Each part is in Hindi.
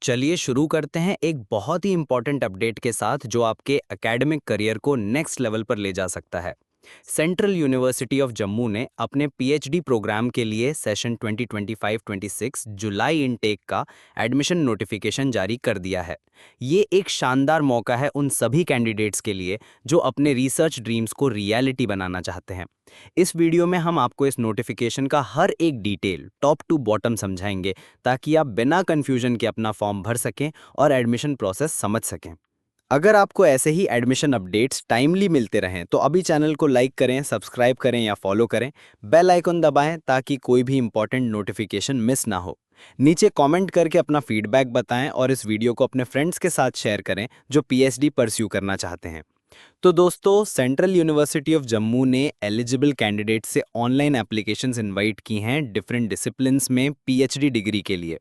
चलिए शुरू करते हैं एक बहुत ही इंपॉर्टेंट अपडेट के साथ जो आपके एकेडमिक करियर को नेक्स्ट लेवल पर ले जा सकता है। सेंट्रल यूनिवर्सिटी ऑफ जम्मू ने अपने पीएचडी प्रोग्राम के लिए सेशन 2025-26 जुलाई इनटेक का एडमिशन नोटिफिकेशन जारी कर दिया है। ये एक शानदार मौका है उन सभी कैंडिडेट्स के लिए जो अपने रिसर्च ड्रीम्स को रियलिटी बनाना चाहते हैं। इस वीडियो में हम आपको इस नोटिफिकेशन का हर एक डिटेल टॉप टू बॉटम समझाएंगे ताकि आप बिना कंफ्यूजन के अपना फॉर्म भर सकें और एडमिशन प्रोसेस समझ सकें। अगर आपको ऐसे ही एडमिशन अपडेट्स टाइमली मिलते रहें तो अभी चैनल को लाइक करें, सब्सक्राइब करें या फॉलो करें, बेल आइकन दबाएं ताकि कोई भी इंपॉर्टेंट नोटिफिकेशन मिस ना हो। नीचे कमेंट करके अपना फीडबैक बताएं और इस वीडियो को अपने फ्रेंड्स के साथ शेयर करें जो पीएचडी परस्यू करना चाहते हैं। तो दोस्तों, सेंट्रल यूनिवर्सिटी ऑफ जम्मू ने एलिजिबल कैंडिडेट्स से ऑनलाइन एप्लीकेशंस इनवाइट की हैं डिफरेंट डिसिप्लिन्स में पीएचडी डिग्री के लिए।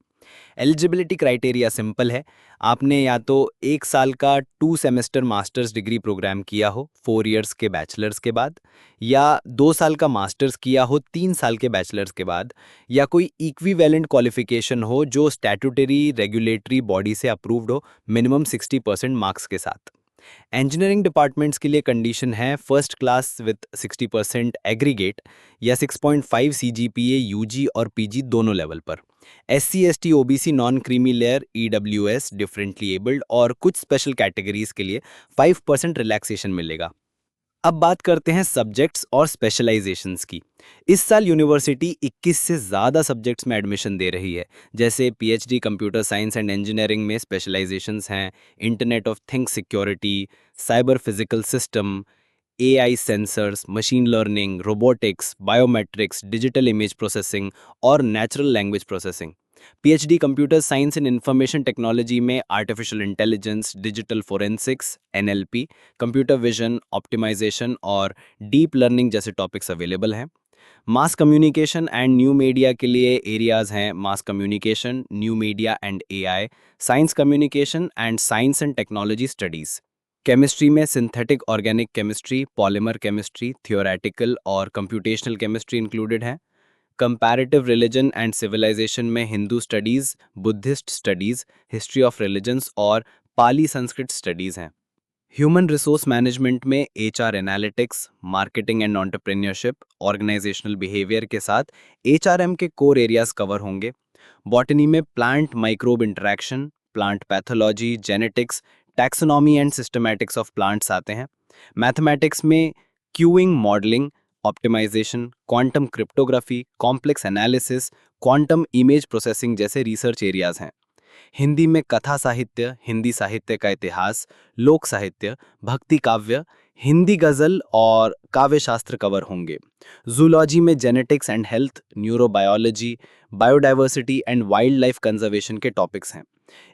एलिजिबिलिटी क्राइटेरिया सिंपल है। आपने या तो 1 साल का 2 सेमेस्टर मास्टर्स डिग्री प्रोग्राम किया हो 4 इयर्स के बैचलर्स के बाद, या 2 साल का मास्टर्स किया हो 3 साल के बैचलर्स के बाद, या कोई इक्विवेलेंट क्वालिफिकेशन हो जो स्टैट्यूटरी रेगुलेटरी बॉडी से अप्रूव्ड हो मिनिमम 60% मार्क्स के साथ। इंजीनियरिंग डिपार्टमेंट्स के लिए कंडीशन है फर्स्ट क्लास विथ 60% एग्रीगेट या 6.5 सीजीपीए यूजी और पीजी दोनों लेवल पर। SC ST OBC non creamy layer EWS differently abled और कुछ स्पेशल कैटेगरीज के लिए 5% रिलैक्सेशन मिलेगा। अब बात करते हैं सब्जेक्ट्स और स्पेशलाइजेशंस की। इस साल यूनिवर्सिटी 21 से ज़्यादा सब्जेक्ट्स में एडमिशन दे रही है, जैसे PhD computer science and engineering में स्पेशलाइजेशंस हैं internet of things security, cyber physical system, AI sensors, machine learning, robotics, biometrics, digital image processing और natural language processing. PhD computer science and information technology में artificial intelligence, digital forensics, NLP, computer vision, optimisation और डीप लर्निंग जैसे टॉपिक्स अवेलेबल हैं। Mass communication and new media के लिए एरियाज हैं mass communication, new media and AI, science communication and science and technology studies. Chemistry में synthetic organic chemistry, polymer chemistry, theoretical और कंप्यूटेशनल केमिस्ट्री इंक्लूडेड है। कंपैरेटिव रिलीजन एंड सिविलाइजेशन में Hindu studies, Buddhist studies, history of religions और पाली संस्कृत स्टडीज़ हैं। ह्यूमन रिसोर्स मैनेजमेंट में HR analytics, marketing and entrepreneurship, organisational behaviour के साथ एचआरएम के कोर एरियाज कवर होंगे। बॉटनी में plant microbe interaction, plant pathology, genetics, taxonomy and systematics of plants आते हैं। मैथमेटिक्स में queueing modelling, optimisation, quantum cryptography, complex analysis, quantum image processing जैसे रिसर्च एरियाज हैं। हिंदी में कथा साहित्य, हिंदी साहित्य का इतिहास, लोक साहित्य, भक्ति काव्य, हिंदी गजल और काव्य शास्त्र कवर होंगे। जूलॉजी में genetics and health, neurobiology, biodiversity and wild life conservation के टॉपिक्स हैं।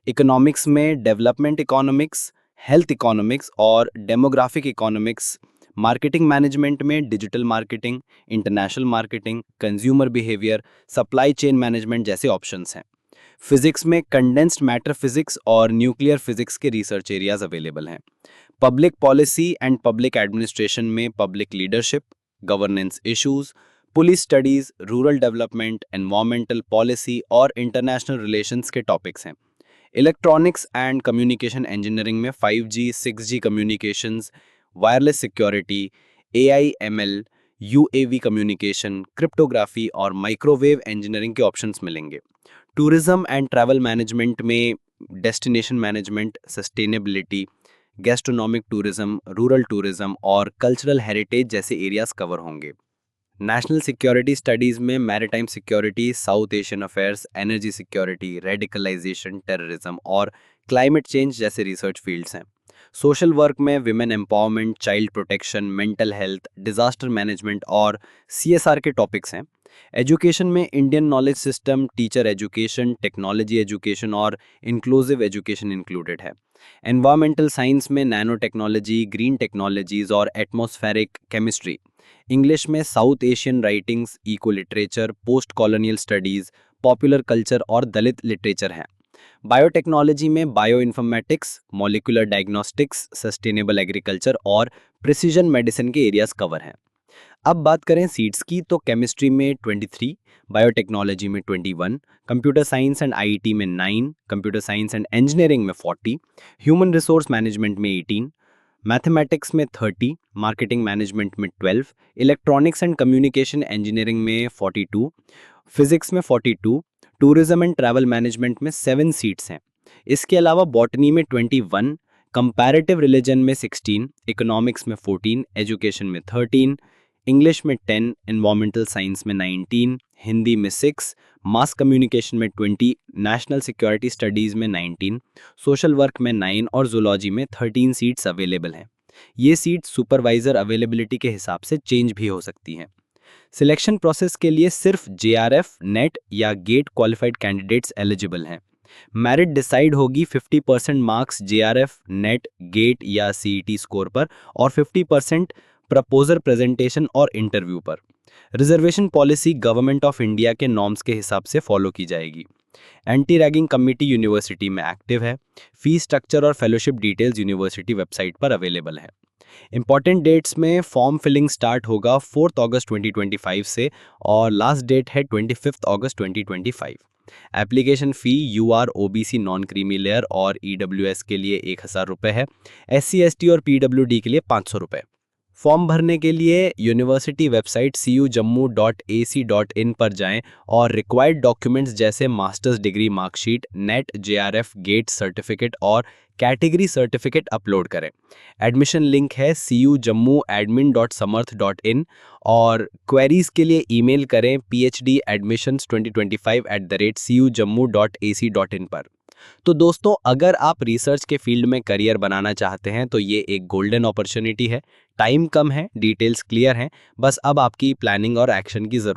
इकोनॉमिक्स में डेवलपमेंट इकोनॉमिक्स, हेल्थ इकोनॉमिक्स और डेमोग्राफिक इकोनॉमिक्स। मार्केटिंग मैनेजमेंट में digital marketing, international marketing, consumer behaviour, supply chain management जैसे ऑप्शंस हैं। फिजिक्स में कंडेंस्ड मैटर फिजिक्स और न्यूक्लियर फिजिक्स के रिसर्च एरियाज अवेलेबल हैं। Public policy and public administration में public leadership, governance issues, police studies, rural development, environmental policy और इंटरनेशनल रिलेशंस के टॉपिक्स हैं। इलेक्ट्रॉनिक्स एंड कम्युनिकेशन इंजीनियरिंग में 5G, 6G communications, wireless security, AI/ML, UAV communication, cryptography और माइक्रोवेव इंजीनियरिंग के ऑप्शंस मिलेंगे। टूरिज्म एंड ट्रैवल मैनेजमेंट में destination management, sustainability, gastronomic tourism, rural tourism और कल्चरल हेरिटेज जैसे एरियाज कवर होंगे। नेशनल सिक्योरिटी स्टडीज़ में maritime security, south Asian affairs, energy security, radicalisation, terrorism और क्लाइमेट चेंज जैसे रिसर्च फील्ड्स हैं। सोशल वर्क में women empowerment, child protection, mental health, disaster management और CSR के टॉपिक्स हैं। एजुकेशन में Indian knowledge system, teacher education, technology education और इंक्लूसिव एजुकेशन इंक्लूडेड है। एनवायरमेंटल साइंस में नैनो टेक्नोलॉजी, ग्रीन टेक्नोलॉजीज और एटमॉस्फेरिक केमिस्ट्री। इंग्लिश में south Asian writings, eco literature, post colonial studies, popular culture और दलित लिटरेचर हैं। बायोटेक्नोलॉजी में bio informatics, molecular diagnostics, sustainable agriculture और प्रिसीजन मेडिसिन के एरियाज कवर हैं। अब बात करें सीट्स की तो केमिस्ट्री में 23, बायोटेक्नोलॉजी में 21, कंप्यूटर साइंस एंड आईटी में 9, कंप्यूटर साइंस एंड इंजीनियरिंग में 40, ह्यूमन रिसोर्स मैनेजमेंट में 18, मैथमेटिक्स में 30, मार्केटिंग मैनेजमेंट में 12, इलेक्ट्रॉनिक्स एंड कम्युनिकेशन इंजीनियरिंग में 42, फिजिक्स में 42, टूरिज्म एंड ट्रैवल मैनेजमेंट में 7 सीट्स हैं। इसके अलावा बॉटनी में 21, कंपैरेटिव रिलीजन में 16, इकोनॉमिक्स में 14, एजुकेशन में 13, इंग्लिश में 10, एनवायरमेंटल साइंस में 19, हिंदी में 6, मास कम्युनिकेशन में 20, नेशनल सिक्योरिटी स्टडीज़ में 19, सोशल वर्क में 9 और जूलॉजी में 13 सीट्स अवेलेबल हैं। ये सीट्स सुपरवाइज़र अवेलेबिलिटी के हिसाब से चेंज भी हो सकती हैं। सिलेक्शन प्रोसेस के लिए सिर्फ जेआरएफ, नेट या गेट क्वालिफाइड कैंडिडेट्स एलिजिबल हैं। मेरिट डिसाइड होगी 50% मार्क्स जेआरएफ, नेट, गेट या सीईटी स्कोर पर और 50% प्रपोजर प्रेजेंटेशन और इंटरव्यू पर। Reservation policy government of India के नॉर्म्स के हिसाब से फॉलो की जाएगी। एंटी रैगिंग कमिटी यूनिवर्सिटी में एक्टिव है। फीस स्ट्रक्चर और फेलोशिप डिटेल्स यूनिवर्सिटी वेबसाइट पर अवेलेबल है। इंपॉर्टेंट डेट्स में फॉर्म फिलिंग स्टार्ट होगा 4 अगस्त 2025 से और लास्ट डेट है 25 अगस्त 2025। Application fee UR OBC non creamy layer और ईडब्ल्यूएस के लिए 1000 रुपये है। एससी एसटी और पीडब्ल्यूडी के लिए 500 रुपये। फॉर्म भरने के लिए यूनिवर्सिटी वेबसाइट cujammu.ac.in पर जाएं और रिक्वायर्ड डॉक्यूमेंट्स जैसे masters degree marksheet, net, JRF, gate certificate और कैटेगरी सर्टिफिकेट अपलोड करें। एडमिशन लिंक है cujammuadmin.samarth.in और क्वेरीज के लिए ईमेल करें phadmissions2025@cujammu.ac.in पर। तो दोस्तों, अगर आप रिसर्च के फील्ड में करियर बनाना चाहते हैं तो ये एक गोल्डन अपॉर्चुनिटी है। टाइम कम है, डिटेल्स क्लियर हैं, बस अब आपकी प्लानिंग और एक्शन की ज़रूरत